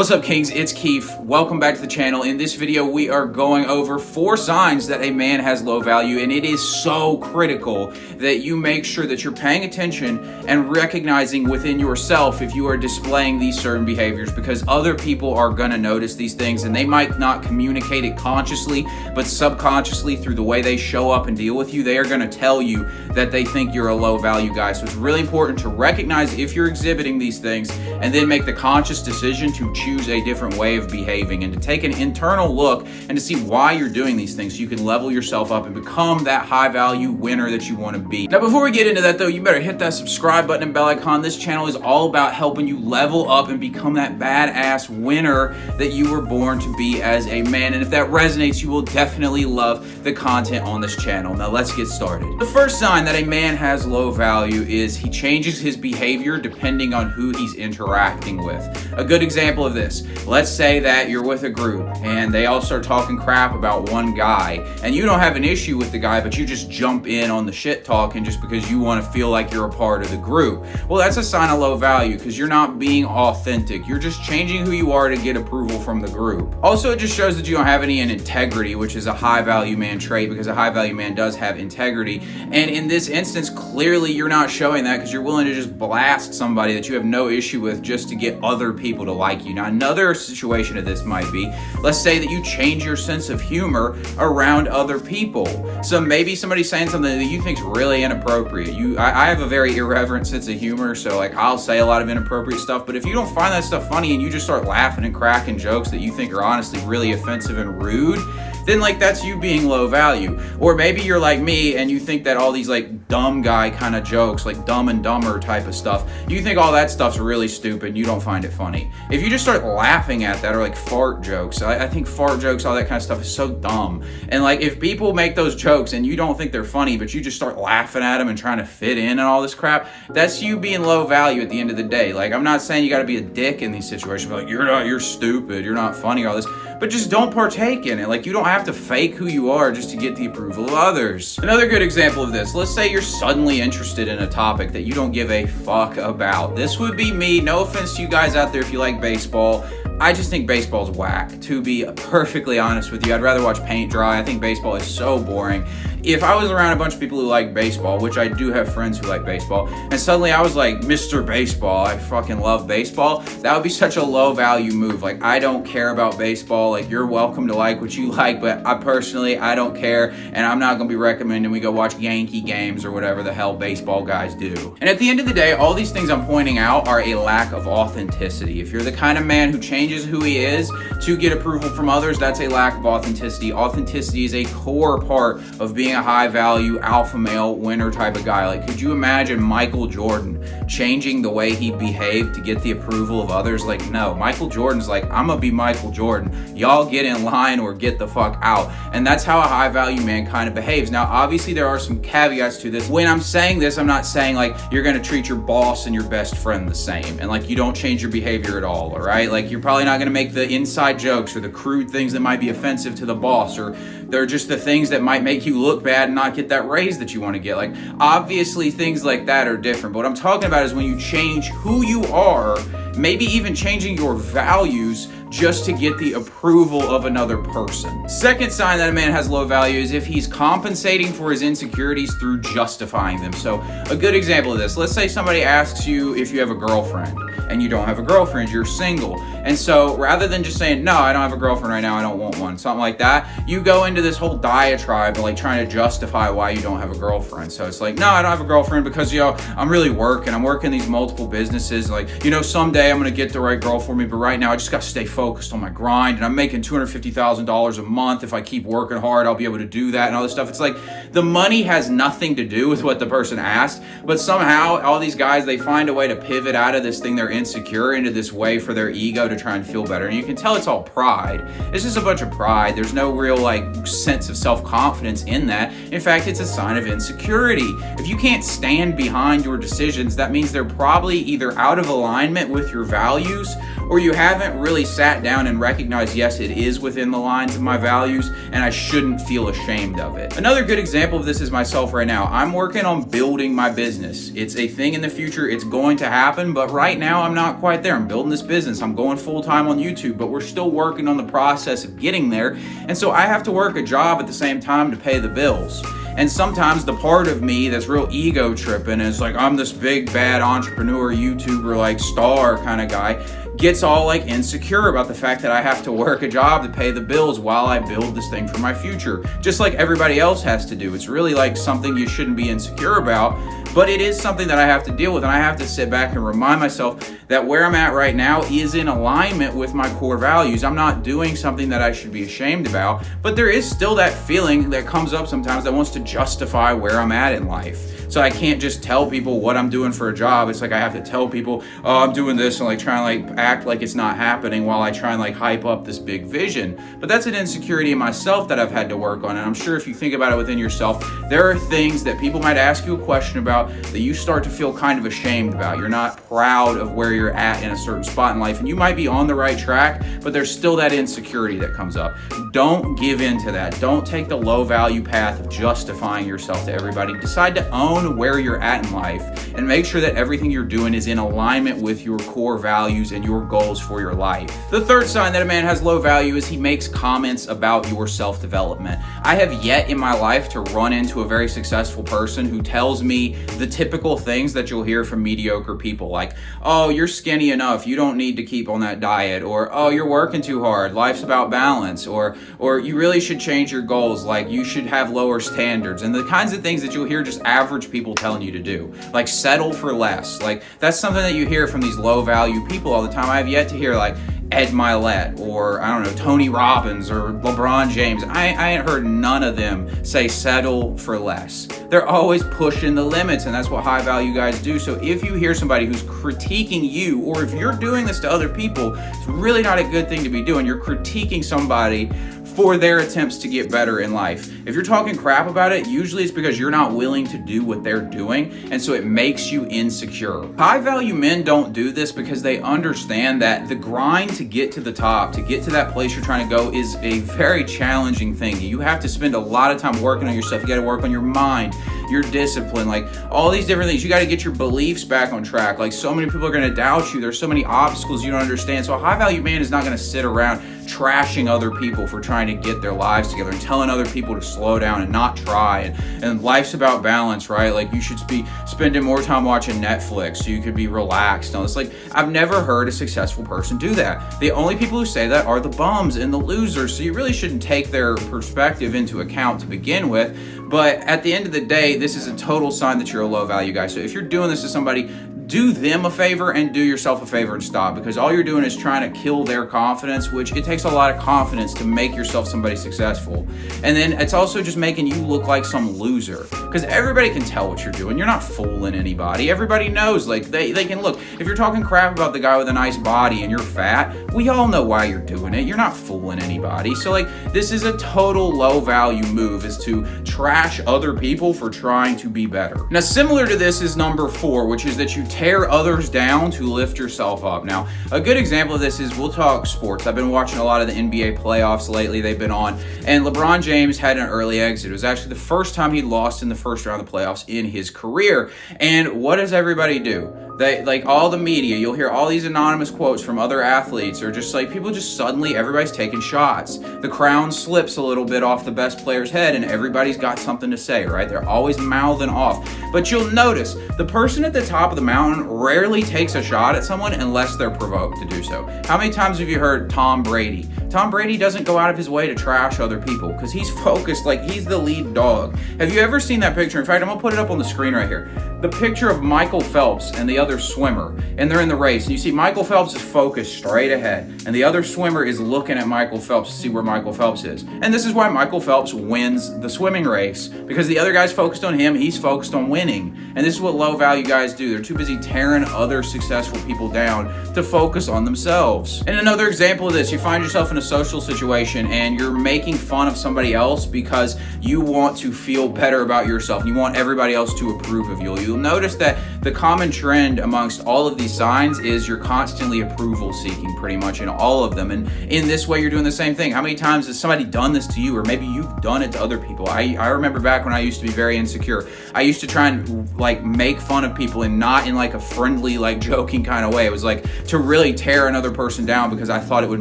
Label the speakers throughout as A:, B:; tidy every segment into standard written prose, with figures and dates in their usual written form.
A: What's up, Kings? It's Keefe. Welcome back to the channel. In this video, we are going over 4 signs that a man has low value, and it is so critical that you make sure that you're paying attention and recognizing within yourself if you are displaying these certain behaviors, because other people are going to notice these things, and they might not communicate it consciously, but subconsciously through the way they show up and deal with you, they are going to tell you that they think you're a low value guy. So it's really important to recognize if you're exhibiting these things and then make the conscious decision to choose a different way of behaving and to take an internal look and to see why you're doing these things so you can level yourself up and become that high value winner that you want to be. Now, before we get into that though, you better hit that subscribe button and bell icon. This channel is all about helping you level up and become that badass winner that you were born to be as a man. And if that resonates, you will definitely love the content on this channel. Now let's get started. The first sign that a man has low value is he changes his behavior depending on who he's interacting with. A good example of this, let's say that you're with a group and they all start talking crap about one guy and you don't have an issue with the guy, but you just jump in on the shit talking just because you want to feel like you're a part of the group. Well, that's a sign of low value because you're not being authentic. You're just changing who you are to get approval from the group. Also, it just shows that you don't have any integrity, which is a high value man trait, because a high value man does have integrity. And in this instance, clearly you're not showing that because you're willing to just blast somebody that you have no issue with just to get other people to like you. Now, another situation of this might be, let's say that you change your sense of humor around other people. So maybe somebody's saying something that you think is really inappropriate. I have a very irreverent sense of humor, so like I'll say a lot of inappropriate stuff, but if you don't find that stuff funny and you just start laughing and cracking jokes that you think are honestly really offensive and rude, then like that's you being low value. Or maybe you're like me and you think that all these like dumb guy kind of jokes, like Dumb and Dumber type of stuff, you think all that stuff's really stupid and you don't find it funny. If you just start laughing at that, or like fart jokes, I think fart jokes, all that kind of stuff is so dumb. And like if people make those jokes and you don't think they're funny, but you just start laughing at them and trying to fit in and all this crap, that's you being low value at the end of the day. Like, I'm not saying you got to be a dick in these situations, like you're stupid, you're not funny, all this, but just don't partake in it. Like, you don't have to fake who you are just to get the approval of others. Another good example of this, let's say you're suddenly interested in a topic that you don't give a fuck about. This would be me. No offense to you guys out there if you like baseball. I just think baseball's whack, to be perfectly honest with you. I'd rather watch paint dry. I think baseball is so boring. If I was around a bunch of people who like baseball, which I do have friends who like baseball, and suddenly I was like Mr. Baseball, I fucking love baseball, that would be such a low value move. Like, I don't care about baseball. Like, you're welcome to like what you like, but I don't care, and I'm not gonna be recommending we go watch Yankee games or whatever the hell baseball guys do. And at the end of the day, all these things I'm pointing out are a lack of authenticity. If you're the kind of man who changes who he is to get approval from others, that's a lack of authenticity. Authenticity is a core part of being a high value alpha male winner type of guy. Like, could you imagine Michael Jordan changing the way he behaved to get the approval of others? Like, no. Michael Jordan's like, I'm gonna be Michael Jordan. Y'all get in line or get the fuck out. And that's how a high value man kind of behaves. Now, obviously there are some caveats to this. When I'm saying this, I'm not saying like you're gonna treat your boss and your best friend the same and like you don't change your behavior at all right? Like, you're probably not gonna make the inside jokes or the crude things that might be offensive to the boss, or they're just the things that might make you look bad and not get that raise that you want to get. Like, obviously things like that are different, but what I'm talking about is when you change who you are, maybe even changing your values just to get the approval of another person. Second sign that a man has low value is if he's compensating for his insecurities through justifying them. So a good example of this, let's say somebody asks you if you have a girlfriend and you don't have a girlfriend, you're single. And so rather than just saying, no, I don't have a girlfriend right now, I don't want one, something like that, you go into this whole diatribe of like trying to justify why you don't have a girlfriend. So it's like, no, I don't have a girlfriend because, I'm really working. I'm working these multiple businesses. Like, someday I'm gonna get the right girl for me, but right now I just gotta stay focused on my grind, and I'm making $250,000 a month. If I keep working hard, I'll be able to do that and all this stuff. It's like the money has nothing to do with what the person asked, but somehow all these guys, they find a way to pivot out of this thing they're insecure into this way for their ego to try and feel better. And you can tell it's all pride. It's just a bunch of pride. There's no real like sense of self-confidence in that. In fact, it's a sign of insecurity. If you can't stand behind your decisions, that means they're probably either out of alignment with your values, or you haven't really sat down and recognized, yes, it is within the lines of my values and I shouldn't feel ashamed of it. Another good example of this is myself right now. I'm working on building my business. It's a thing in the future. It's going to happen, but right now I'm not quite there. I'm building this business. I'm going full time on YouTube, but we're still working on the process of getting there. And so I have to work a job at the same time to pay the bills. And sometimes the part of me that's real ego tripping is like, I'm this big bad entrepreneur, YouTuber, like star kind of guy, gets all like insecure about the fact that I have to work a job to pay the bills while I build this thing for my future, just like everybody else has to do. It's really like something you shouldn't be insecure about, but it is something that I have to deal with, and I have to sit back and remind myself that where I'm at right now is in alignment with my core values. I'm not doing something that I should be ashamed about, but there is still that feeling that comes up sometimes that wants to justify where I'm at in life. So I can't just tell people what I'm doing for a job. It's like I have to tell people, oh, I'm doing this, and like try and like act like it's not happening while I try and like hype up this big vision. But that's an insecurity in myself that I've had to work on. And I'm sure if you think about it within yourself, there are things that people might ask you a question about that you start to feel kind of ashamed about. You're not proud of where you're at in a certain spot in life, and you might be on the right track, but there's still that insecurity that comes up. Don't give in to that. Don't take the low value path of justifying yourself to everybody. Decide to own where you're at in life and make sure that everything you're doing is in alignment with your core values and your goals for your life. The third sign that a man has low value is he makes comments about your self-development. I have yet in my life to run into a very successful person who tells me the typical things that you'll hear from mediocre people, like, oh, you're skinny enough, you don't need to keep on that diet, or oh, you're working too hard, life's about balance, or you really should change your goals, like you should have lower standards, and the kinds of things that you'll hear just average people telling you to do, like settle for less. Like that's something that you hear from these low value people all the time. I have yet to hear like Ed Milet or I don't know, Tony Robbins or LeBron James. I ain't heard none of them say settle for less. They're always pushing the limits, and that's what high value guys do. So if you hear somebody who's critiquing you, or if you're doing this to other people, it's really not a good thing to be doing. You're critiquing somebody for their attempts to get better in life. If you're talking crap about it, usually it's because you're not willing to do what they're doing, and so it makes you insecure. High value men don't do this because they understand that the grind to get to the top, to get to that place you're trying to go, is a very challenging thing. You have to spend a lot of time working on yourself. You got to work on your mind, your discipline, like all these different things. You got to get your beliefs back on track. Like so many people are going to doubt you. There's so many obstacles you don't understand. So a high value man is not going to sit around trashing other people for trying to get their lives together and telling other people to slow down and not try. And life's about balance, right? Like you should be spending more time watching Netflix so you could be relaxed. No, it's like I've never heard a successful person do that. The only people who say that are the bums and the losers. So you really shouldn't take their perspective into account to begin with. But at the end of the day, this is a total sign that you're a low value guy. So if you're doing this to somebody, do them a favor and do yourself a favor and stop, because all you're doing is trying to kill their confidence, which it takes a lot of confidence to make yourself somebody successful. And then it's also just making you look like some loser, because everybody can tell what you're doing. You're not fooling anybody. Everybody knows, like they can look. If you're talking crap about the guy with a nice body and you're fat, we all know why you're doing it. You're not fooling anybody. So like this is a total low value move, is to trash other people for trying to be better. Now similar to this is number 4, which is that you tear others down to lift yourself up. Now, a good example of this is, we'll talk sports. I've been watching a lot of the NBA playoffs lately. They've been on, and LeBron James had an early exit. It was actually the first time he lost in the first round of the playoffs in his career. And what does everybody do? They, like all the media, you'll hear all these anonymous quotes from other athletes, or just like people just suddenly, everybody's taking shots. The crown slips a little bit off the best player's head and everybody's got something to say, right? They're always mouthing off. But you'll notice the person at the top of the mountain rarely takes a shot at someone unless they're provoked to do so. How many times have you heard Tom Brady? Tom Brady doesn't go out of his way to trash other people because he's focused, like he's the lead dog. Have you ever seen that picture? In fact, I'm gonna put it up on the screen right here. The picture of Michael Phelps and the other swimmer, and they're in the race, and you see Michael Phelps is focused straight ahead, and the other swimmer is looking at Michael Phelps to see where Michael Phelps is. And this is why Michael Phelps wins the swimming race, because the other guy's focused on him, he's focused on winning. And this is what low value guys do. They're too busy tearing other successful people down to focus on themselves. And another example of this, you find yourself in a social situation and you're making fun of somebody else because you want to feel better about yourself, you want everybody else to approve of you, you'll notice that the common trend amongst all of these signs is you're constantly approval seeking, pretty much in all of them. And in this way, you're doing the same thing. How many times has somebody done this to you, or maybe you've done it to other people? I remember back when I used to be very insecure, I used to try and like make fun of people, and not in like a friendly, like joking kind of way. It was like to really tear another person down because I thought it would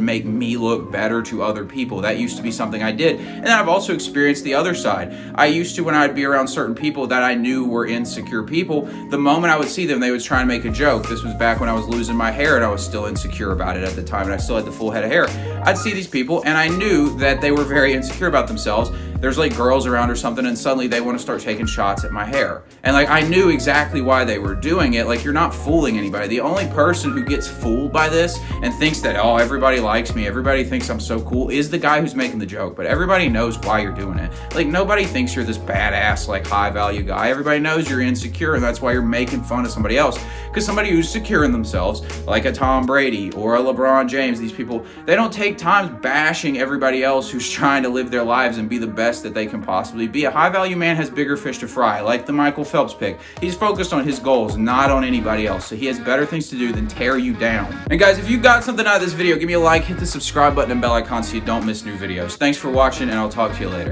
A: make me look better to other people. That used to be something I did. And then I've also experienced the other side. I used to, when I'd be around certain people that I knew were insecure people, the moment I would see them, they would try and make a joke. This was back when I was losing my hair and I was still insecure about it at the time, and I still had the full head of hair. I'd see these people and I knew that they were very insecure about themselves. There's like girls around or something, and suddenly they want to start taking shots at my hair. And like, I knew exactly why they were doing it. Like, you're not fooling anybody. The only person who gets fooled by this and thinks that, oh, everybody likes me, everybody thinks I'm so cool, is the guy who's making the joke. But everybody knows why you're doing it. Like, nobody thinks you're this badass, like high value guy. Everybody knows you're insecure, and that's why you're making fun of somebody else. Because somebody who's secure in themselves, like a Tom Brady or a LeBron James, these people, they don't take time bashing everybody else who's trying to live their lives and be the best that they can possibly be. A high value man has bigger fish to fry, like the Michael Phelps pick. He's focused on his goals, not on anybody else. So he has better things to do than tear you down. And guys, if you got something out of this video, give me a like, hit the subscribe button and bell icon so you don't miss new videos. Thanks for watching, and I'll talk to you later.